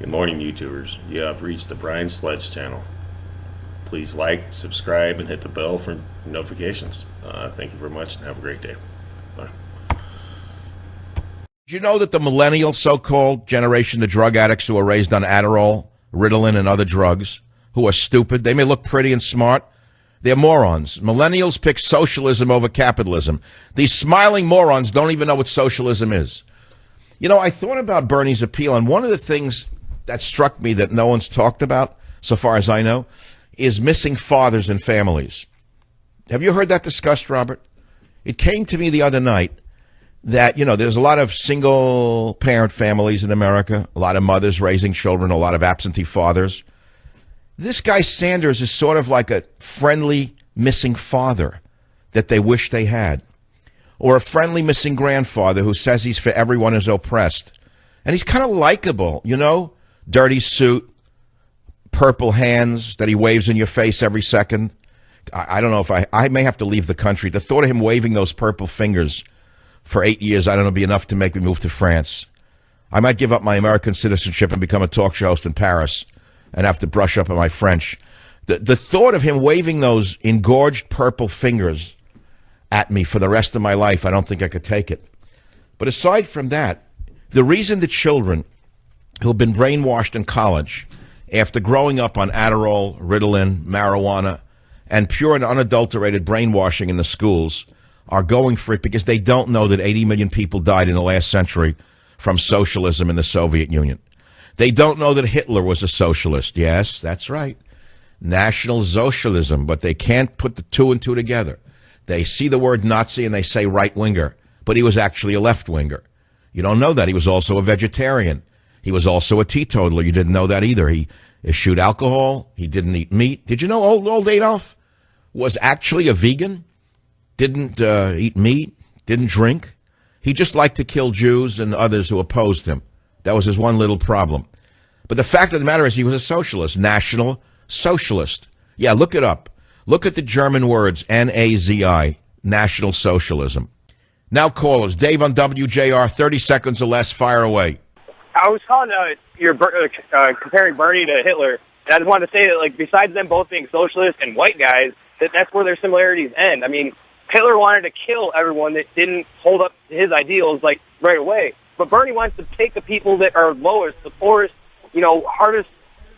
Good morning, YouTubers. You have reached the Brian Sledge channel. Please like, subscribe, and hit the bell for notifications. Thank you very much, and have a great day. Bye. Did you know that the millennial so-called generation, the drug addicts who are raised on Adderall, Ritalin, and other drugs, who are stupid, they may look pretty and smart, they're morons. Millennials pick socialism over capitalism. These smiling morons don't even know what socialism is. You know, I thought about Bernie's appeal, and one of the things that struck me that no one's talked about, so far as I know, is missing fathers and families. Have you heard that discussed, Robert? It came to me the other night that, you know, there's a lot of single-parent families in America, a lot of mothers raising children, a lot of absentee fathers. This guy Sanders is sort of like a friendly missing father that they wish they had, or a friendly missing grandfather who says he's for everyone who's oppressed. And he's kind of likable, you know? Dirty suit, purple hands that he waves in your face every second. I don't know if I may have to leave the country. The thought of him waving those purple fingers for 8 years, I don't know, be enough to make me move to France. I might give up my American citizenship and become a talk show host in Paris and have to brush up on my French. The thought of him waving those engorged purple fingers at me for the rest of my life, I don't think I could take it. But aside from that, the reason the children who've been brainwashed in college after growing up on Adderall, Ritalin, marijuana, and pure and unadulterated brainwashing in the schools are going for it because they don't know that 80 million people died in the last century from socialism in the Soviet Union. They don't know that Hitler was a socialist. Yes, that's right. National Socialism, but they can't put the two and two together. They see the word Nazi and they say right-winger, but he was actually a left-winger. You don't know that. He was also a vegetarian. He was also a teetotaler. You didn't know that either. He eschewed alcohol. He didn't eat meat. Did you know old Adolf was actually a vegan? Didn't eat meat, didn't drink. He just liked to kill Jews and others who opposed him. That was his one little problem. But the fact of the matter is he was a socialist, National Socialist. Yeah, look it up. Look at the German words, N-A-Z-I, National Socialism. Now callers, Dave on WJR, 30 seconds or less, fire away. I was calling you're comparing Bernie to Hitler, and I just wanted to say that, like, besides them both being socialists and white guys, that's where their similarities end. I mean, Hitler wanted to kill everyone that didn't hold up to his ideals, like, right away. But Bernie wants to take the people that are lowest, the poorest, you know, hardest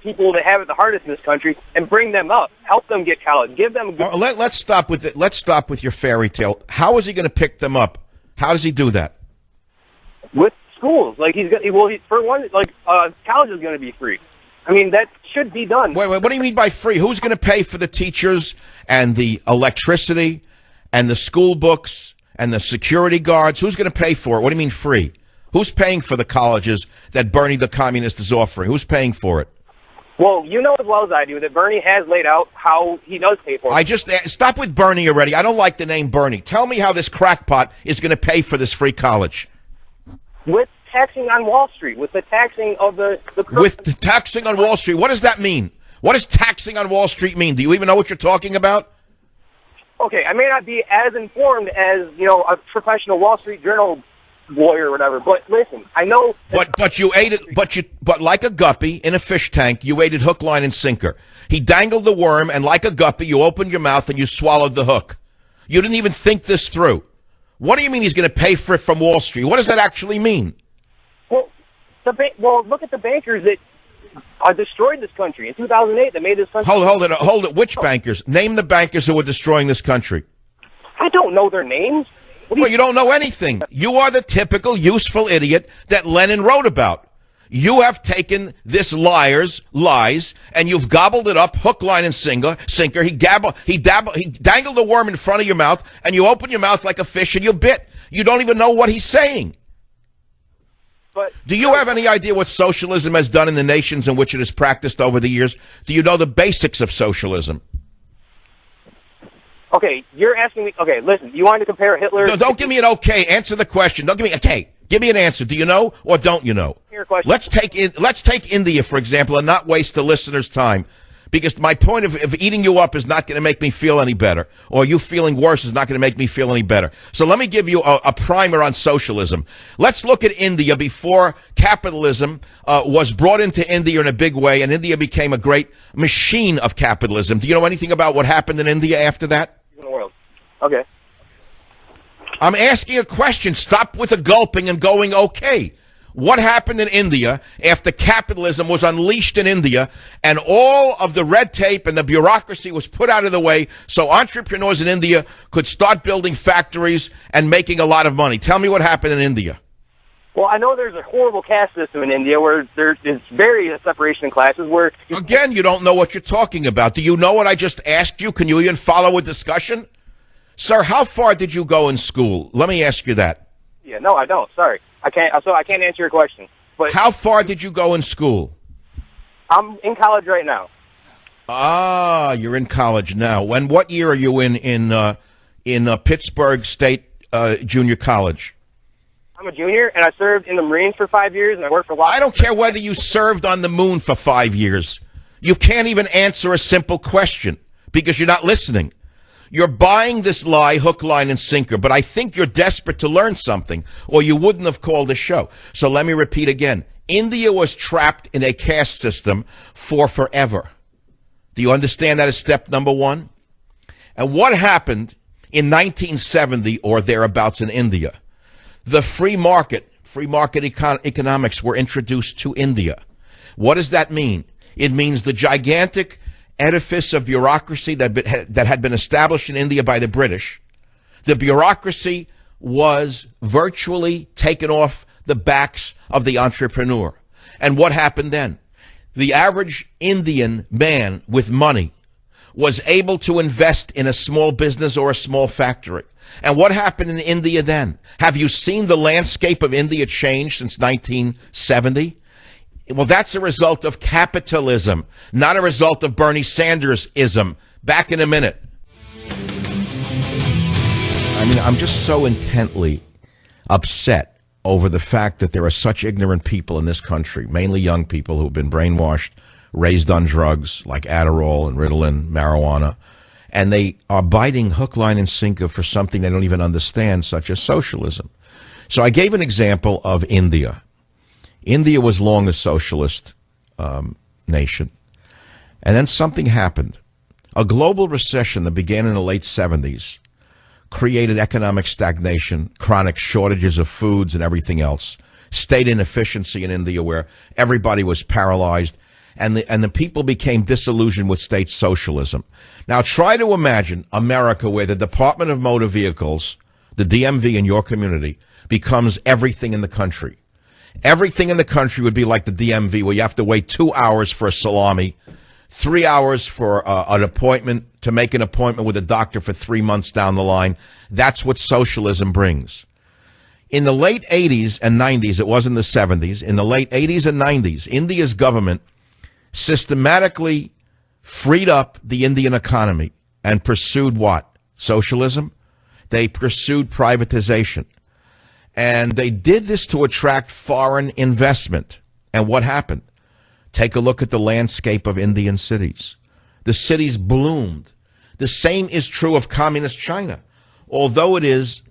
people that have it the hardest in this country, and bring them up, help them get college, give them a good... Let's stop with it. Let's stop with your fairy tale. How is he going to pick them up? How does he do that? With schools. Like, college is going to be free. I mean, that should be done. Wait, what do you mean by free? Who's going to pay for the teachers and the electricity and the school books and the security guards? Who's going to pay for it? What do you mean free? Who's paying for the colleges that Bernie the communist is offering? Who's paying for it? Well, you know as well as I do that Bernie has laid out how he does pay for it. Stop with Bernie already. I don't like the name Bernie. Tell me how this crackpot is going to pay for this free college. With taxing on Wall Street, with the taxing of the With the taxing on Wall Street. What does that mean? What does taxing on Wall Street mean? Do you even know what you're talking about? Okay, I may not be as informed as, you know, a professional Wall Street Journal lawyer or whatever, but listen, I know... But you ate it, but like a guppy in a fish tank, you ate it hook, line, and sinker. He dangled the worm, and like a guppy, you opened your mouth and you swallowed the hook. You didn't even think this through. What do you mean he's going to pay for it from Wall Street? What does that actually mean? Well, look at the bankers that destroyed this country in 2008. That made this country. Hold it. Which bankers? Name the bankers who were destroying this country. I don't know their names. You don't know anything. You are the typical useful idiot that Lenin wrote about. You have taken this lies, and you've gobbled it up, hook, line, and sinker. He dangled the worm in front of your mouth, and you open your mouth like a fish and you bit. You don't even know what he's saying. Do you have any idea what socialism has done in the nations in which it is practiced over the years? Do you know the basics of socialism? Okay, you're asking me... Okay, listen, you wanted to compare Hitler... No, don't give me an okay. Answer the question. Don't give me... Okay, give me an answer. Do you know or don't you know? Your question. Let's take India, for example, and not waste the listener's time. Because my point of eating you up is not going to make me feel any better, or you feeling worse is not going to make me feel any better. So let me give you a primer on socialism. Let's look at India before capitalism was brought into India in a big way, and India became a great machine of capitalism. Do you know anything about what happened in India after that? In the world. Okay. I'm asking a question. Stop with the gulping and going, okay. What happened in India after capitalism was unleashed in India and all of the red tape and the bureaucracy was put out of the way so entrepreneurs in India could start building factories and making a lot of money? Tell me what happened in India. Well, I know there's a horrible caste system in India where there is very separation in classes where... Again, you don't know what you're talking about. Do you know what I just asked you? Can you even follow a discussion? Sir, how far did you go in school? Let me ask you that. Yeah, no, I don't. Sorry. I can't answer your question. But how far did you go in school? I'm in college right now. Ah, you're in college now. What year are you in Pittsburgh State Junior College? I'm a junior, and I served in the Marines for 5 years, and I worked for... I don't care whether you served on the moon for 5 years. You can't even answer a simple question because you're not listening. You're buying this lie, hook, line, and sinker, but I think you're desperate to learn something, or you wouldn't have called the show. So let me repeat again. India was trapped in a caste system for forever. Do you understand that as step number one? And what happened in 1970 or thereabouts in India? The free market economics were introduced to India. What does that mean? It means the gigantic edifice of bureaucracy that had been established in India by the British, the bureaucracy was virtually taken off the backs of the entrepreneur. And what happened then? The average Indian man with money was able to invest in a small business or a small factory. And what happened in India then? Have you seen the landscape of India change since 1970? Well, that's a result of capitalism, not a result of Bernie Sanders-ism. Back in a minute. I mean, I'm just so intently upset over the fact that there are such ignorant people in this country, mainly young people who have been brainwashed, raised on drugs like Adderall and Ritalin, marijuana, and they are biting hook, line, and sinker for something they don't even understand, such as socialism. So I gave an example of India. India was long a socialist nation. And then something happened. A global recession that began in the late 70s created economic stagnation, chronic shortages of foods and everything else, state inefficiency in India where everybody was paralyzed, and the people became disillusioned with state socialism. Now try to imagine America where the Department of Motor Vehicles, the DMV in your community, becomes everything in the country. Everything in the country would be like the DMV, where you have to wait 2 hours for a salami, 3 hours for an appointment, to make an appointment with a doctor for 3 months down the line. That's what socialism brings. In the late 80s and 90s, it was in the 70s, in the late 80s and 90s, India's government systematically freed up the Indian economy and pursued what? Socialism? They pursued privatization. And they did this to attract foreign investment. And what happened? Take a look at the landscape of Indian cities. The cities bloomed. The same is true of communist China. Although it is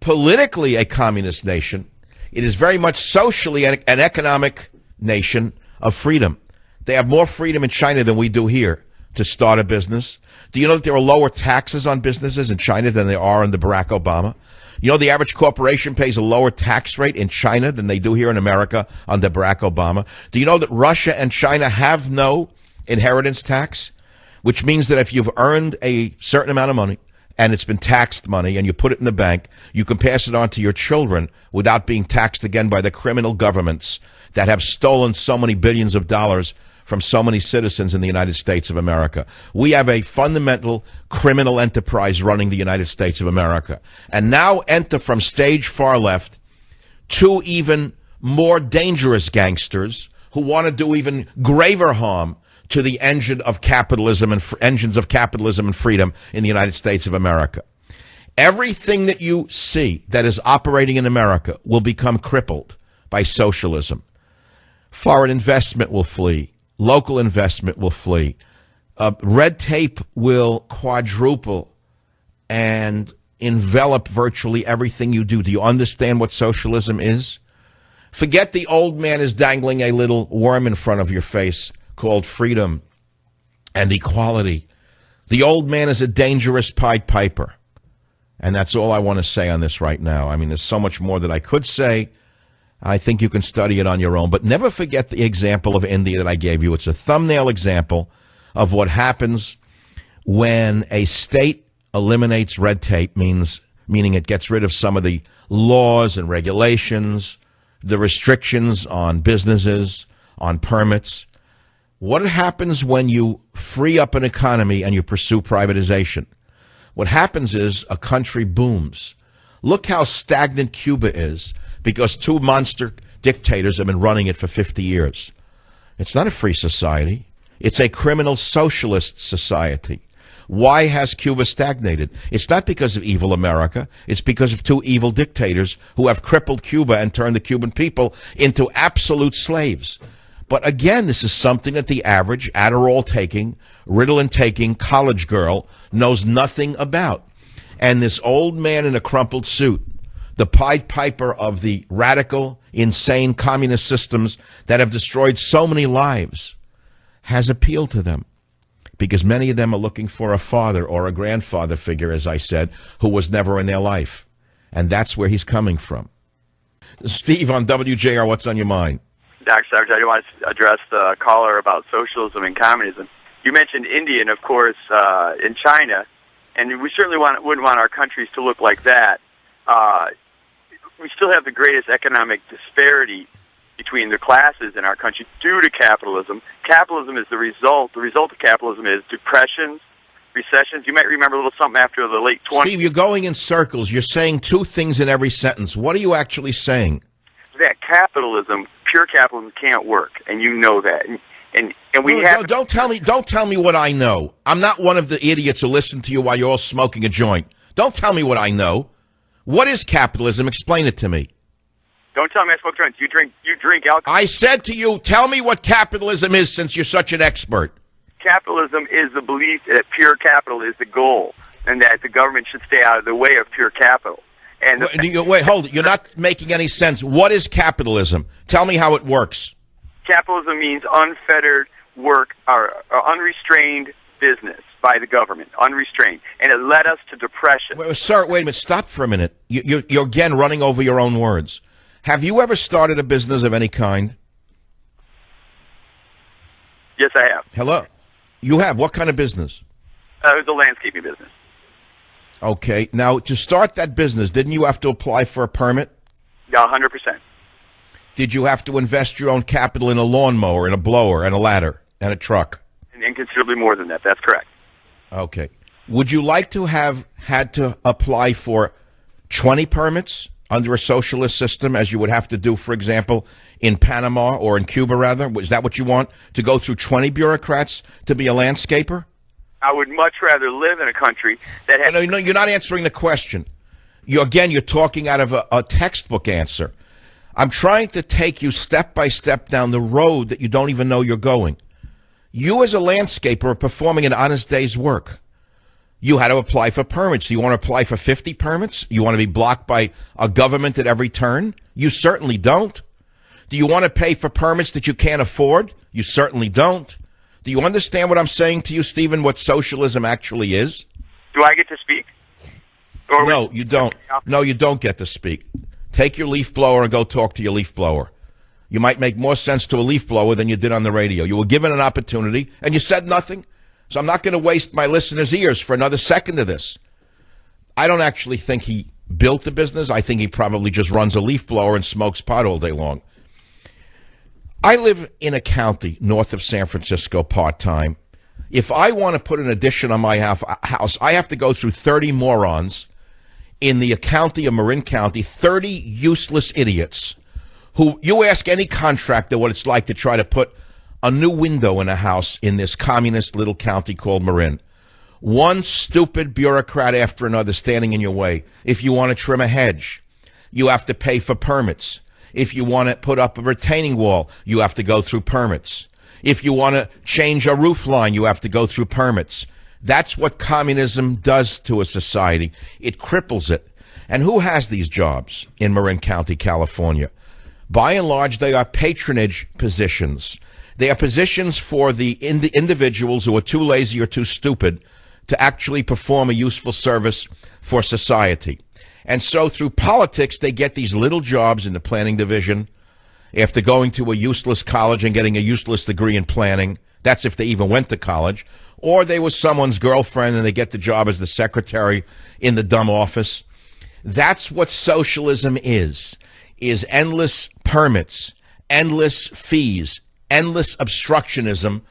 politically a communist nation, it is very much socially an economic nation of freedom. They have more freedom in China than we do here to start a business. Do you know that there are lower taxes on businesses in China than there are under Barack Obama? You know, the average corporation pays a lower tax rate in China than they do here in America under Barack Obama. Do you know that Russia and China have no inheritance tax? Which means that if you've earned a certain amount of money and it's been taxed money and you put it in the bank, you can pass it on to your children without being taxed again by the criminal governments that have stolen so many billions of dollars from so many citizens in the United States of America. We have a fundamental criminal enterprise running the United States of America. And now enter from stage far left two even more dangerous gangsters who want to do even graver harm to the engines of capitalism and freedom in the United States of America. Everything that you see that is operating in America will become crippled by socialism. Foreign investment will flee. Local investment will flee. Red tape will quadruple and envelop virtually everything you do. Do you understand what socialism is? Forget the old man is dangling a little worm in front of your face called freedom and equality. The old man is a dangerous Pied Piper. And that's all I want to say on this right now. I mean, there's so much more that I could say. I think you can study it on your own. But never forget the example of India that I gave you. It's a thumbnail example of what happens when a state eliminates red tape, meaning it gets rid of some of the laws and regulations, the restrictions on businesses, on permits. What happens when you free up an economy and you pursue privatization? What happens is a country booms. Look how stagnant Cuba is because two monster dictators have been running it for 50 years. It's not a free society. It's a criminal socialist society. Why has Cuba stagnated? It's not because of evil America. It's because of two evil dictators who have crippled Cuba and turned the Cuban people into absolute slaves. But again, this is something that the average Adderall-taking, Ritalin-taking college girl knows nothing about. And this old man in a crumpled suit, the Pied Piper of the radical, insane communist systems that have destroyed so many lives, has appealed to them. Because many of them are looking for a father or a grandfather figure, as I said, who was never in their life. And that's where he's coming from. Steve on WJR, what's on your mind? Dr. Savage, I want to address the caller about socialism and communism. You mentioned India and, of course, in China, and we certainly wouldn't want our countries to look like that. We still have the greatest economic disparity between the classes in our country due to capitalism. Capitalism is the result. The result of capitalism is depressions, recessions. You might remember a little something after the late 20s. Steve, you're going in circles. You're saying two things in every sentence. What are you actually saying? That capitalism, pure capitalism, can't work, and you know that. And we have. Don't tell me what I know. I'm not one of the idiots who listen to you while you're all smoking a joint. Don't tell me what I know. What is capitalism? Explain it to me. Don't tell me I smoke joints. You drink alcohol. I said to you, tell me what capitalism is since you're such an expert. Capitalism is the belief that pure capital is the goal and that the government should stay out of the way of pure capital. And wait, hold it. You're not making any sense. What is capitalism? Tell me how it works. Capitalism means unfettered work or unrestrained business by the government, unrestrained. And it led us to depression. Sir, wait a minute. Stop for a minute. You're again running over your own words. Have you ever started a business of any kind? Yes, I have. Hello? You have? What kind of business? It was a landscaping business. Okay. Now, to start that business, didn't you have to apply for a permit? Yeah, 100%. Did you have to invest your own capital in a lawnmower, and a blower, and a ladder, and a truck? And considerably more than that. That's correct. Okay. Would you like to have had to apply for 20 permits under a socialist system, as you would have to do, for example, in Panama or in Cuba, rather? Is that what you want, to go through 20 bureaucrats to be a landscaper? I would much rather live in a country that has... No, you're not answering the question. You're talking out of a textbook answer. I'm trying to take you step by step down the road that you don't even know you're going. You as a landscaper are performing an honest day's work. You had to apply for permits. Do you want to apply for 50 permits? You want to be blocked by a government at every turn? You certainly don't. Do you want to pay for permits that you can't afford? You certainly don't. Do you understand what I'm saying to you, Stephen, what socialism actually is? Do I get to speak? No, you don't. No, you don't get to speak. Take your leaf blower and go talk to your leaf blower. You might make more sense to a leaf blower than you did on the radio. You were given an opportunity, and you said nothing. So I'm not going to waste my listeners' ears for another second of this. I don't actually think he built the business. I think he probably just runs a leaf blower and smokes pot all day long. I live in a county north of San Francisco part-time. If I want to put an addition on my house, I have to go through 30 morons in the county of Marin County, 30 useless idiots who, you ask any contractor what it's like to try to put a new window in a house in this communist little county called Marin. One stupid bureaucrat after another standing in your way. If you want to trim a hedge, you have to pay for permits. If you want to put up a retaining wall, you have to go through permits. If you want to change a roof line, you have to go through permits. That's what communism does to a society. It cripples it. And who has these jobs in Marin County, California? By and large, they are patronage positions. They are positions for the individuals who are too lazy or too stupid to actually perform a useful service for society. And so through politics, they get these little jobs in the planning division after going to a useless college and getting a useless degree in planning. That's if they even went to college. Or they were someone's girlfriend and they get the job as the secretary in the dumb office. That's what socialism is endless permits, endless fees, endless obstructionism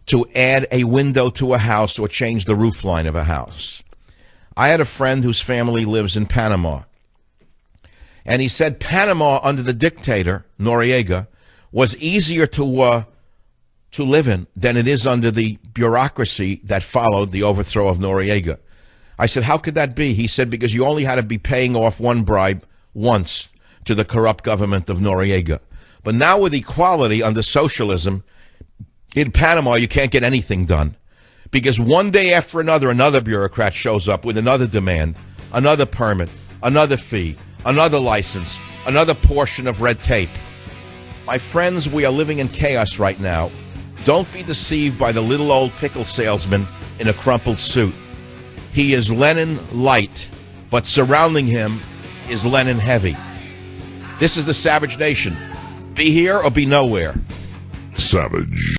to add a window to a house or change the roof line of a house. I had a friend whose family lives in Panama. And he said Panama under the dictator, Noriega, was easier to live in than it is under the bureaucracy that followed the overthrow of Noriega. I said, how could that be? He said, because you only had to be paying off one bribe once to the corrupt government of Noriega. But now with equality under socialism, in Panama, you can't get anything done. Because one day after another bureaucrat shows up with another demand, another permit, another fee, another license, another portion of red tape. My friends, we are living in chaos right now. Don't be deceived by the little old pickle salesman in a crumpled suit. He is Lenin light, but surrounding him is Lenin heavy. This is the Savage Nation. Be here or be nowhere. Savage.